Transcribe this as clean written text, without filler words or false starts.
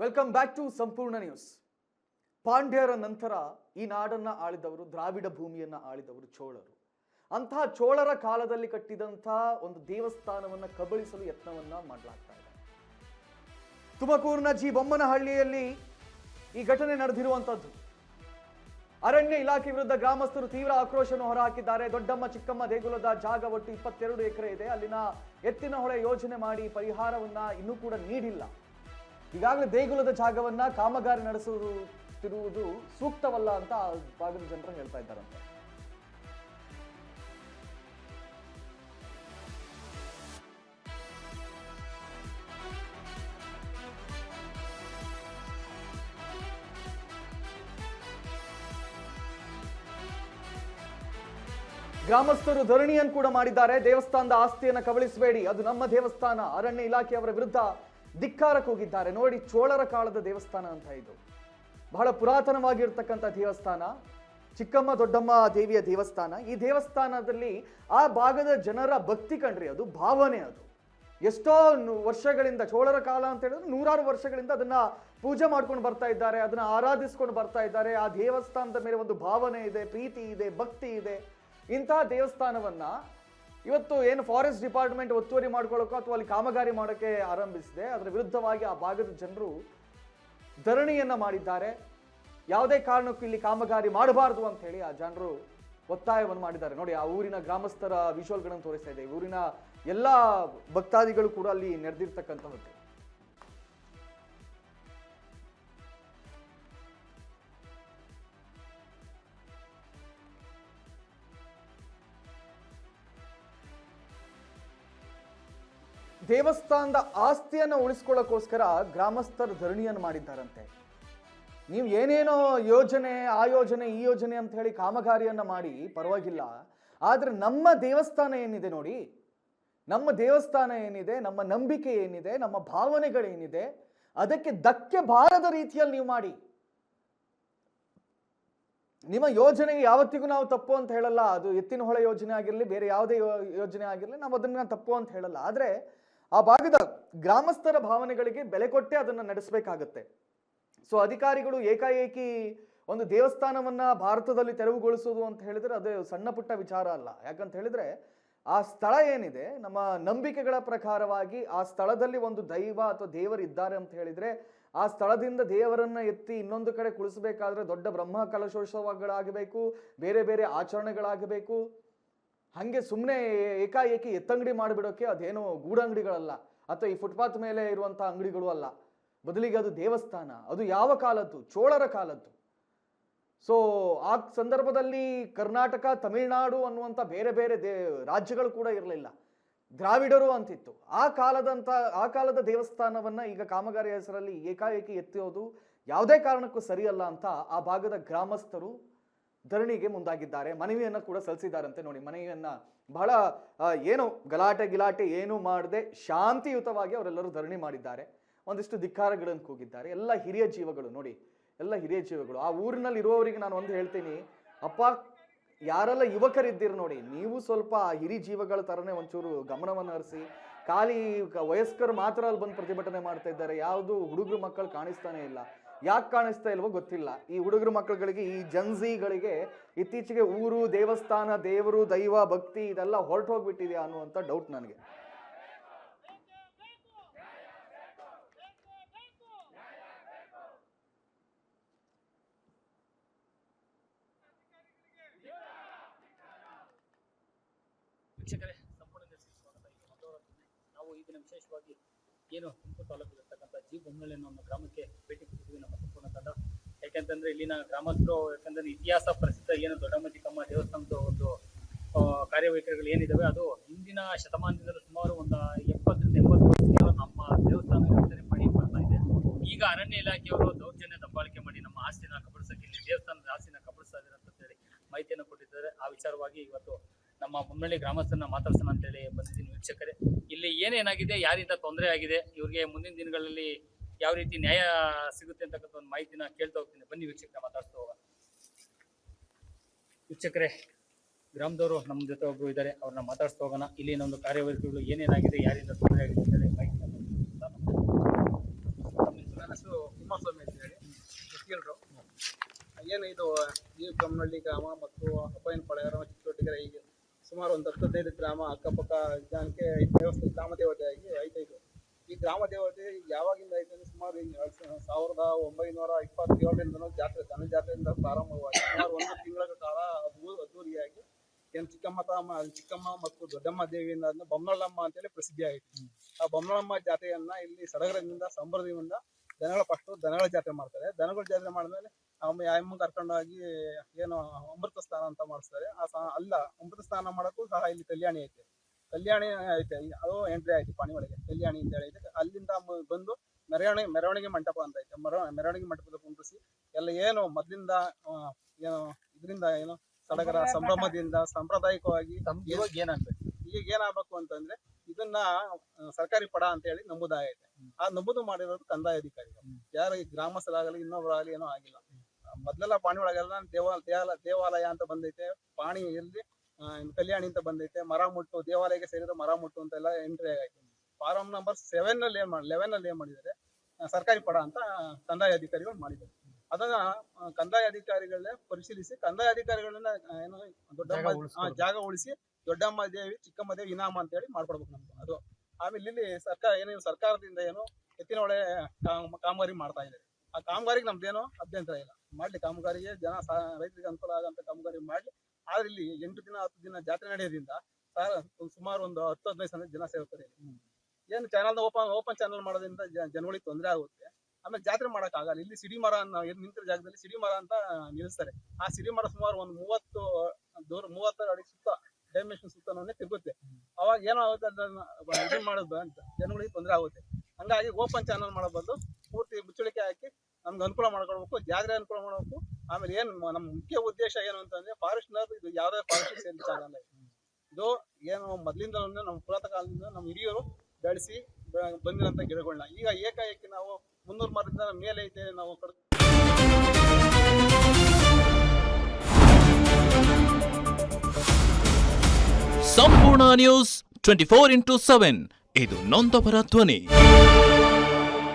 Welcome back to ಸಂಪೂರ್ಣ news. ಪಾಂಡ್ಯರ ನಂತರ ಈ ನಾಡನ್ನ ಆಳಿದವರು, ದ್ರಾವಿಡ ಭೂಮಿಯನ್ನ ಆಳಿದವರು ಚೋಳರು. ಅಂತಹ ಚೋಳರ ಕಾಲದಲ್ಲಿ ಕಟ್ಟಿದಂತಹ ಒಂದು ದೇವಸ್ಥಾನವನ್ನ ಕಬಳಿಸಲು ಯತ್ನವನ್ನ ಮಾಡಲಾಗ್ತಾ ಇದೆ. ತುಮಕೂರಿನ ಜಿ ಬೊಮ್ಮನಹಳ್ಳಿಯಲ್ಲಿ ಈ ಘಟನೆ ನಡೆದಿರುವಂತದ್ದು. ಅರಣ್ಯ ಇಲಾಖೆ ವಿರುದ್ಧ ಗ್ರಾಮಸ್ಥರು ತೀವ್ರ ಆಕ್ರೋಶವನ್ನು ಹೊರಹಾಕಿದ್ದಾರೆ. ದೊಡ್ಡಮ್ಮ ಚಿಕ್ಕಮ್ಮ ದೇಗುಲದ ಜಾಗ ಒಟ್ಟು 22 ಎಕರೆ ಇದೆ. ಅಲ್ಲಿನ ಎತ್ತಿನ ಹೊಳೆ ಯೋಜನೆ ಮಾಡಿ ಪರಿಹಾರವನ್ನ ಇನ್ನೂ ಕೂಡ ನೀಡಿಲ್ಲ. ಈಗಾಗಲೇ ದೇಗುಲದ ಜಾಗವನ್ನ ಕಾಮಗಾರಿ ನಡೆಸುತ್ತಿರುವುದು ಸೂಕ್ತವಲ್ಲ ಅಂತ ಆ ಭಾಗದ ಜನರು ಹೇಳ್ತಾ ಇದ್ದಾರಂತೆ. ಗ್ರಾಮಸ್ಥರು ಧರಣಿಯನ್ನು ಕೂಡ ಮಾಡಿದ್ದಾರೆ. ದೇವಸ್ಥಾನದ ಆಸ್ತಿಯನ್ನು ಕಬಳಿಸಬೇಡಿ, ಅದು ನಮ್ಮ ದೇವಸ್ಥಾನ. ಅರಣ್ಯ ಇಲಾಖೆಯವರ ವಿರುದ್ಧ ಧಿಕ್ಕಾರಕ್ಕೆ ಹೋಗಿದ್ದಾರೆ. ನೋಡಿ, ಚೋಳರ ಕಾಲದ ದೇವಸ್ಥಾನ ಅಂತ ಇದು. ಬಹಳ ಪುರಾತನವಾಗಿರ್ತಕ್ಕಂಥ ದೇವಸ್ಥಾನ, ಚಿಕ್ಕಮ್ಮ ದೊಡ್ಡಮ್ಮ ದೇವಿಯ ದೇವಸ್ಥಾನ. ಈ ದೇವಸ್ಥಾನದಲ್ಲಿ ಆ ಭಾಗದ ಜನರ ಭಕ್ತಿ ಕಂಡ್ರಿ, ಅದು ಭಾವನೆ. ಅದು ಎಷ್ಟೋ ವರ್ಷಗಳಿಂದ, ಚೋಳರ ಕಾಲ ಅಂತ ಹೇಳಿದ್ರೆ ನೂರಾರು ವರ್ಷಗಳಿಂದ ಅದನ್ನ ಪೂಜೆ ಮಾಡ್ಕೊಂಡು ಬರ್ತಾ ಇದ್ದಾರೆ, ಅದನ್ನ ಆರಾಧಿಸ್ಕೊಂಡು ಬರ್ತಾ ಇದ್ದಾರೆ. ಆ ದೇವಸ್ಥಾನದ ಮೇಲೆ ಒಂದು ಭಾವನೆ ಇದೆ, ಪ್ರೀತಿ ಇದೆ, ಭಕ್ತಿ ಇದೆ. ಇಂತಹ ದೇವಸ್ಥಾನವನ್ನ ಇವತ್ತು ಏನು ಫಾರೆಸ್ಟ್ ಡಿಪಾರ್ಟ್ಮೆಂಟ್ ಒತ್ತುವರಿ ಮಾಡ್ಕೊಳ್ಳೋಕೋ ಅಥವಾ ಅಲ್ಲಿ ಕಾಮಗಾರಿ ಮಾಡೋಕ್ಕೆ ಆರಂಭಿಸಿದೆ, ಅದರ ವಿರುದ್ಧವಾಗಿ ಆ ಭಾಗದ ಜನರು ಧರಣಿಯನ್ನ ಮಾಡಿದ್ದಾರೆ. ಯಾವುದೇ ಕಾರಣಕ್ಕೂ ಇಲ್ಲಿ ಕಾಮಗಾರಿ ಮಾಡಬಾರದು ಅಂತ ಹೇಳಿ ಆ ಜನರು ಒತ್ತಾಯವನ್ನು ಮಾಡಿದ್ದಾರೆ. ನೋಡಿ, ಆ ಊರಿನ ಗ್ರಾಮಸ್ಥರ ವಿಜುವಲ್ಗಳನ್ನು ತೋರಿಸ್ತಾ ಇದೆ. ಊರಿನ ಎಲ್ಲ ಭಕ್ತಾದಿಗಳು ಕೂಡ ಅಲ್ಲಿ ನೆರೆದಿರ್ತಕ್ಕಂಥದ್ದು. ದೇವಸ್ಥಾನದ ಆಸ್ತಿಯನ್ನು ಉಳಿಸ್ಕೊಳ್ಳೋಕ್ಕೋಸ್ಕರ ಗ್ರಾಮಸ್ಥರು ಧರಣಿಯನ್ನು ಮಾಡಿದ್ದಾರಂತೆ. ನೀವು ಏನೇನೋ ಯೋಜನೆ, ಆ ಯೋಜನೆ, ಈ ಯೋಜನೆ ಅಂತ ಹೇಳಿ ಕಾಮಗಾರಿಯನ್ನ ಮಾಡಿ ಪರವಾಗಿಲ್ಲ, ಆದ್ರೆ ನಮ್ಮ ದೇವಸ್ಥಾನ ಏನಿದೆ ನೋಡಿ, ನಮ್ಮ ದೇವಸ್ಥಾನ ಏನಿದೆ, ನಮ್ಮ ನಂಬಿಕೆ ಏನಿದೆ, ನಮ್ಮ ಭಾವನೆಗಳೇನಿದೆ, ಅದಕ್ಕೆ ಧಕ್ಕೆ ಬಾರದ ರೀತಿಯಲ್ಲಿ ನೀವು ಮಾಡಿ. ನಿಮ್ಮ ಯೋಜನೆಗೆ ಯಾವತ್ತಿಗೂ ನಾವು ತಪ್ಪು ಅಂತ ಹೇಳಲ್ಲ. ಅದು ಎತ್ತಿನ ಹೊಳೆ ಯೋಜನೆ ಆಗಿರಲಿ, ಬೇರೆ ಯಾವುದೇ ಯೋಜನೆ ಆಗಿರಲಿ, ನಾವು ಅದನ್ನ ತಪ್ಪು ಅಂತ ಹೇಳಲ್ಲ. ಆದ್ರೆ ಆ ಭಾಗದ ಗ್ರಾಮಸ್ಥರ ಭಾವನೆಗಳಿಗೆ ಬೆಲೆ ಕೊಟ್ಟೆ ಅದನ್ನು ನಡೆಸಬೇಕಾಗತ್ತೆ. ಸೊ ಅಧಿಕಾರಿಗಳು ಏಕಾಏಕಿ ಒಂದು ದೇವಸ್ಥಾನವನ್ನ ಭಾರತದಲ್ಲಿ ತೆರವುಗೊಳಿಸೋದು ಅಂತ ಹೇಳಿದ್ರೆ ಅದು ಸಣ್ಣ ಪುಟ್ಟ ವಿಚಾರ ಅಲ್ಲ. ಯಾಕಂತ ಹೇಳಿದ್ರೆ ಆ ಸ್ಥಳ ಏನಿದೆ, ನಮ್ಮ ನಂಬಿಕೆಗಳ ಪ್ರಕಾರವಾಗಿ ಆ ಸ್ಥಳದಲ್ಲಿ ಒಂದು ದೈವ ಅಥವಾ ದೇವರು ಇದ್ದಾರೆ ಅಂತ ಹೇಳಿದ್ರೆ ಆ ಸ್ಥಳದಿಂದ ದೇವರನ್ನ ಎತ್ತಿ ಇನ್ನೊಂದು ಕಡೆ ಕುಳಿಸಬೇಕಾದ್ರೆ ದೊಡ್ಡ ಬ್ರಹ್ಮ ಕಲಶೋತ್ಸವಗಳಾಗಬೇಕು, ಬೇರೆ ಬೇರೆ ಆಚರಣೆಗಳಾಗಬೇಕು. ಹಂಗೆ ಸುಮ್ಮನೆ ಏಕಾಏಕಿ ಎತ್ತಂಗಡಿ ಮಾಡಿಬಿಡೋಕೆ ಅದೇನೋ ಗೂಡಂಗಡಿಗಳಲ್ಲ, ಅಥವಾ ಈ ಫುಟ್ಪಾತ್ ಮೇಲೆ ಇರುವಂಥ ಅಂಗಡಿಗಳು ಅಲ್ಲ. ಬದಲಿಗೆ ಅದು ದೇವಸ್ಥಾನ. ಅದು ಯಾವ ಕಾಲದ್ದು? ಚೋಳರ ಕಾಲದ್ದು. ಸೊ ಆ ಸಂದರ್ಭದಲ್ಲಿ ಕರ್ನಾಟಕ, ತಮಿಳುನಾಡು ಅನ್ನುವಂಥ ಬೇರೆ ಬೇರೆ ರಾಜ್ಯಗಳು ಕೂಡ ಇರಲಿಲ್ಲ, ದ್ರಾವಿಡರು ಅಂತಿತ್ತು. ಆ ಕಾಲದ ದೇವಸ್ಥಾನವನ್ನ ಈಗ ಕಾಮಗಾರಿ ಹೆಸರಲ್ಲಿ ಏಕಾಏಕಿ ಎತ್ತಿಯೋದು ಯಾವುದೇ ಕಾರಣಕ್ಕೂ ಸರಿಯಲ್ಲ ಅಂತ ಆ ಭಾಗದ ಗ್ರಾಮಸ್ಥರು ಧರಣಿಗೆ ಮುಂದಾಗಿದ್ದಾರೆ. ಮನವಿಯನ್ನ ಕೂಡ ಸಲ್ಲಿಸಿದ್ದಾರಂತೆ. ನೋಡಿ, ಮನವಿಯನ್ನ ಬಹಳ ಏನು ಗಲಾಟೆ ಏನು ಮಾಡದೆ ಶಾಂತಿಯುತವಾಗಿ ಅವರೆಲ್ಲರೂ ಧರಣಿ ಮಾಡಿದ್ದಾರೆ. ಒಂದಿಷ್ಟು ಧಿಕ್ಕಾರಗಳನ್ನು ಕೂಗಿದ್ದಾರೆ. ಎಲ್ಲ ಹಿರಿಯ ಜೀವಗಳು, ನೋಡಿ, ಎಲ್ಲ ಹಿರಿಯ ಜೀವಗಳು. ಆ ಊರಿನಲ್ಲಿ ಇರುವವರಿಗೆ ನಾನು ಒಂದು ಹೇಳ್ತೀನಿ, ಅಪ್ಪ, ಯಾರೆಲ್ಲ ಯುವಕರಿದ್ದೀರಿ ನೋಡಿ, ನೀವು ಸ್ವಲ್ಪ ಹಿರಿ ಜೀವಗಳ ತರನೇ ಒಂಚೂರು ಗಮನವನ್ನು ಹರಿಸಿ. ಖಾಲಿ ವಯಸ್ಕರು ಮಾತ್ರ ಅಲ್ಲಿ ಬಂದು ಪ್ರತಿಭಟನೆ ಮಾಡ್ತಾ ಇದ್ದಾರೆ. ಯಾವುದು ಹುಡುಗರು ಮಕ್ಕಳು ಕಾಣಿಸ್ತಾನೆ ಇಲ್ಲ. ಯಾಕೆ ಕಾಣಿಸ್ತಾ ಇಲ್ವೋ ಗೊತ್ತಿಲ್ಲ. ಈ ಹುಡುಗರು ಮಕ್ಕಳುಗಳಿಗೆ, ಈ ಜನ್ಸಿಗಳಿಗೆ ಇತ್ತೀಚೆಗೆ ಊರು, ದೇವಸ್ಥಾನ, ದೇವರು, ದೈವ, ಭಕ್ತಿ ಇದೆಲ್ಲ ಹೊರಟು ಹೋಗ್ಬಿಟ್ಟಿದೆಯಾ ಅನ್ನುವಂಥ ಡೌಟ್ ನನಗೆ. ವೀಕ್ಷಕರೇ, ಸಂಪೂರ್ಣ ನಾವು ಈ ದಿನ ವಿಶೇಷವಾಗಿ ಏನು ತುಮಕೂರು ತಾಲೂಕಿರ್ತಕ್ಕಂಥ ಜಿ ಬೊಮ್ಮನಹಳ್ಳಿ ಅನ್ನೋ ಗ್ರಾಮಕ್ಕೆ ಭೇಟಿ ಕೊಟ್ಟಿದ್ದೀವಿ ನಮ್ಮ ಸಂಪೂರ್ಣ ತಂಡ. ಯಾಕೆಂತಂದ್ರೆ ಇಲ್ಲಿನ ಗ್ರಾಮಸ್ಥರು, ಯಾಕಂದ್ರೆ ಇತಿಹಾಸ ಪ್ರಸಿದ್ಧ ಏನು ದೊಡ್ಡಮ್ಮ ಚಿಕ್ಕಮ್ಮ ದೇವಸ್ಥಾನದ ಒಂದು ಕಾರ್ಯವೈಖರಿಗಳು ಏನಿದಾವೆ ಅದು ಹಿಂದಿನ ಶತಮಾನದಿಂದಲೂ ಸುಮಾರು ಒಂದು 70 ರಿಂದ 80 ವರ್ಷದಿಂದ ನಮ್ಮ ದೇವಸ್ಥಾನ ಯೋಚನೆ ಮಾಡಿ ಬರ್ತಾ ಇದೆ. ಈಗ ಅರಣ್ಯ ಇಲಾಖೆಯವರು ದೌರ್ಜನ್ಯ ದಬ್ಬಾಳಿಕೆ ಮಾಡಿ ನಮ್ಮ ಆಸ್ತಿನ ಕಬಳಿಸಕ್ಕೆ, ಇಲ್ಲಿ ದೇವಸ್ಥಾನದ ಆಸ್ತಿನ ಕಬಳಿಸ್ತಾ ಇದ್ದಾರೆ ಅಂತ ಹೇಳಿ ಮಾಹಿತಿಯನ್ನು ಕೊಟ್ಟಿದ್ದಾರೆ. ಆ ವಿಚಾರವಾಗಿ ಇವತ್ತು ನಮ್ಮ ಬೊಮ್ಮನಹಳ್ಳಿ ಗ್ರಾಮಸ್ಥರನ್ನ ಮಾತಾಡ್ಸೋಣ ಅಂತೇಳಿ ಬಂದಿದ್ದೀನಿ. ವೀಕ್ಷಕರೇ, ಇಲ್ಲಿ ಏನೇನಾಗಿದೆ, ಯಾರಿಂದ ತೊಂದರೆ ಆಗಿದೆ, ಇವ್ರಿಗೆ ಮುಂದಿನ ದಿನಗಳಲ್ಲಿ ಯಾವ ರೀತಿ ನ್ಯಾಯ ಸಿಗುತ್ತೆ ಅಂತಕ್ಕಂಥ ಒಂದು ಮಾಹಿತಿನ ಕೇಳ್ತಾ ಹೋಗ್ತೀನಿ. ಬನ್ನಿ ವೀಕ್ಷಕರೇ, ಮಾತಾಡ್ತಾ ಹೋಗೋಣ. ವೀಕ್ಷಕರೇ, ಗ್ರಾಮದವರು ನಮ್ಮ ಜೊತೆ ಒಬ್ರು ಇದ್ದಾರೆ, ಅವ್ರನ್ನ ಮಾತಾಡ್ತಾ ಹೋಗೋಣ. ಇಲ್ಲಿನ ಒಂದು ಕಾರ್ಯವೈಖರಿಗಳು ಏನೇನಾಗಿದೆ, ಯಾರಿಂದ ತೊಂದರೆ ಆಗಿದೆ ಅಂತೇಳಿ ಮಾಹಿತಿ. ಕುಮಾರಸ್ವಾಮಿ ಅಂತ ಹೇಳಿ ವಕೀಲರು. ಏನು ಇದು ಈ ಕಮ್ಮನಹಳ್ಳಿ ಗ್ರಾಮ ಮತ್ತು ಅಪ್ಪಯ್ಯನಪಾಳ್ಯ ಗ್ರಾಮ, ಚಿಕ್ಕದೊಡ್ಡಿಗೆರೆ, ಹೀಗೆ ಸುಮಾರು ಒಂದು 10-15 ಗ್ರಾಮ ಅಕ್ಕಪಕ್ಕ ಜನಕ್ಕೆ ದೇವಸ್ಥಾನ ಗ್ರಾಮ ದೇವತೆಯಾಗಿ ಐತೆ. ಇದು ಈ ಗ್ರಾಮ ದೇವತೆ ಯಾವಾಗಿಂದ ಐತೆ ಅಂದರೆ ಸುಮಾರು 1927ರಿಂದನೂ ಜಾತ್ರೆ, ದನ ಜಾತ್ರೆಯಿಂದ ಪ್ರಾರಂಭವಾಗಿ ಸುಮಾರು 1 ತಿಂಗಳ ಕಾಲ ಅದ್ದೂರಿಯಾಗಿ ಏನು ಚಿಕ್ಕಮ್ಮ ಮತ್ತು ದೊಡ್ಡಮ್ಮ ದೇವಿಯಿಂದ ಬೊಮ್ಮನಳ್ಳಮ್ಮ ಅಂತೇಳಿ ಪ್ರಸಿದ್ಧಿ ಆಯಿತು. ಆ ಬೊಮ್ಮನಳ್ಳಮ್ಮ ಜಾತ್ರೆಯನ್ನ ಇಲ್ಲಿ ಸಡಗರದಿಂದ ಸಂಭ್ರಮದಿಂದ ದನಗಳ ಜಾತ್ರೆ ಮಾಡ್ತಾರೆ. ದನಗಳ ಜಾತ್ರೆ ಮಾಡಿದ್ಮೇಲೆ ಅಮ್ಮ ಕರ್ಕೊಂಡೋಗಿ ಏನು ಅಮೃತ ಸ್ನಾನ ಅಂತ ಮಾಡಿಸ್ತಾರೆ. ಅಮೃತ ಸ್ನಾನ ಮಾಡೋಕ್ಕೂ ಸಹ ಇಲ್ಲಿ ಕಲ್ಯಾಣಿ ಐತೆ. ಅದು ಎಂಟ್ರಿ ಆಯ್ತು ಪಾಣಿ ಒಳಗೆ, ಕಲ್ಯಾಣಿ ಅಂತ ಹೇಳಿದ್ರೆ ಅಲ್ಲಿಂದ ಬಂದು ಮೆರವಣಿಗೆ ಮಂಟಪ ಅಂತ ಐತೆ. ಮೆರವಣಿಗೆ ಮಂಟಪದ ಕುಂಡ್ರಿಸಿ ಎಲ್ಲ ಏನು ಮೊದಲಿಂದ ಏನು ಇದರಿಂದ ಏನು ಸಡಗರ ಸಂಭ್ರಮದಿಂದ ಸಾಂಪ್ರದಾಯಿಕವಾಗಿ ಈಗ ಏನಾಗಬೇಕು ಅಂತಂದ್ರೆ ಇದನ್ನ ಸರ್ಕಾರಿ ಪಡ ಅಂತ ಹೇಳಿ ನಮೂದಾಗೈತೆ. ಆ ನಮೂದು ಮಾಡಿರೋದು ಕಂದಾಯ ಅಧಿಕಾರಿಗಳು. ಯಾರು ಈ ಗ್ರಾಮಸ್ಥರಾಗಲಿ ಇನ್ನೊಬ್ಬರಾಗಲಿ ಏನೋ ಆಗಿಲ್ಲ. ಮೊದಲೆಲ್ಲ ಪಾಣಿ ಒಳಗೆಲ್ಲ ದೇವಾಲಯ ಅಂತ ಬಂದೈತೆ, ಪಾಣಿ ಇಲ್ಲಿ ಕಲ್ಯಾಣಿ ಅಂತ ಬಂದೈತೆ, ಮರ ಮುಟ್ಟು ದೇವಾಲಯಕ್ಕೆ ಸೇರಿದ ಮರ ಮುಟ್ಟು ಅಂತೆಲ್ಲ ಎಂಟ್ರಿ ಆಗೈತೆ. ಫಾರಂ ನಂಬರ್ 11ನಲ್ಲಿ ಏನ್ ಮಾಡಿದ್ದಾರೆ, ಸರ್ಕಾರಿ ಪಡ ಅಂತ ಕಂದಾಯ ಅಧಿಕಾರಿಗಳು ಮಾಡಿದ್ದಾರೆ. ಅದನ್ನ ಕಂದಾಯ ಅಧಿಕಾರಿಗಳನ್ನೇ ಪರಿಶೀಲಿಸಿ ಕಂದಾಯ ಅಧಿಕಾರಿಗಳನ್ನ ಏನು ದೊಡ್ಡಮ್ಮ ಜಾಗ ಉಳಿಸಿ ದೊಡ್ಡಮ್ಮ ದೇವಿ ಚಿಕ್ಕಮ್ಮ ದೇವಿ ಇನಾಮ ಅಂತ ಹೇಳಿ ಮಾಡ್ಕೊಡ್ಬೇಕು ನಮ್ಗೆ. ಅದು ಆಮೇಲೆ ಇಲ್ಲಿ ಸರ್ಕಾರದಿಂದ ಏನು ಎತ್ತಿನ ಹೊಳೆ ಕಾಮಗಾರಿ ಮಾಡ್ತಾ ಇದ್ದಾರೆ. ಆ ಕಾಮಗಾರಿಗೆ ನಮ್ದೇನೋ ಅಭ್ಯಂತರ ಇಲ್ಲ, ಮಾಡ್ಲಿ ಕಾಮಗಾರಿಗೆ ರೈತರಿಗೆ ಅನುಕೂಲ ಆಗಂತ ಕಾಮಗಾರಿ ಮಾಡ್ಲಿ. ಆದ್ರೆ ಇಲ್ಲಿ 8 ದಿನ 10 ದಿನ ಜಾತ್ರೆ ನಡೆಯೋದ್ರಿಂದ ಸುಮಾರು ಒಂದು 10-15 ಜನ ಸೇರ್ತಾರೆ. ಏನು ಚಾನಲ್ ಓಪನ್ ಚಾನಲ್ ಮಾಡೋದ್ರಿಂದ ಜನಗಳಿಗೆ ತೊಂದರೆ ಆಗುತ್ತೆ. ಆಮೇಲೆ ಜಾತ್ರೆ ಮಾಡಕ್ ಆಗಲ್ಲ. ಇಲ್ಲಿ ಸಿಡಿ ಮರ ನಿಂತಿರೋ ಜಾಗದಲ್ಲಿ ಸಿಡಿ ಮರ ಅಂತ ನಿಲ್ಲಿಸ್ತಾರೆ. ಆ ಸಿಡಿ ಮರ ಸುಮಾರು ಒಂದು 30 ಅಡಿ ಸುತ್ತ ಡೈಮೆನ್ಷನ್ ಸುತ್ತನೇ ತಿರುಗುತ್ತೆ. ಅವಾಗ ಏನಾಗುತ್ತೆ ಅದನ್ನ ಮಾಡೋದು ಅಂತ ಜನಗಳಿಗೆ ತೊಂದರೆ ಆಗುತ್ತೆ. ಹಂಗಾಗಿ ಓಪನ್ ಚಾನಲ್ ಮಾಡೋ ಬದಲು ಪೂರ್ತಿ ಮುಚ್ಚಳಿಕೆ ಹಾಕಿ ನಮ್ಗೆ ಅನುಕೂಲ ಮಾಡ್ಕೊಳ್ಬೇಕು, ಜಾತ್ರೆ ಅನುಕೂಲ ಮಾಡಬೇಕು. ಆಮೇಲೆ ಏನು ನಮ್ಮ ಮುಖ್ಯ ಉದ್ದೇಶ ಏನು ಅಂತಂದ್ರೆ ಫಾರೆಸ್ಟ್ನರ್ ಇದು ಯಾವುದೇ ಫಾರೆಸ್ಟ್ ಸೇರಿ ಚಾನಲ್ ಇದು ಏನು ಮೊದಲಿಂದ ನಮ್ಮ ಪುರಾತನ ಕಾಲದಿಂದ ನಮ್ಮ ಹಿರಿಯರು ಬೆಳೆಸಿ ಬಂದಿರೋಂಥ ಗಿಡಗಳನ್ನ ಈಗ ಏಕಾಏಕಿ ನಾವು 300 ಮರದಿಂದ ಮೇಲೆ ಐತೆ ನಾವು ಸಂಪೂರ್ಣ ನ್ಯೂಸ್ 24/7 ಇದು ನೊಂದವರ ಧ್ವನಿ.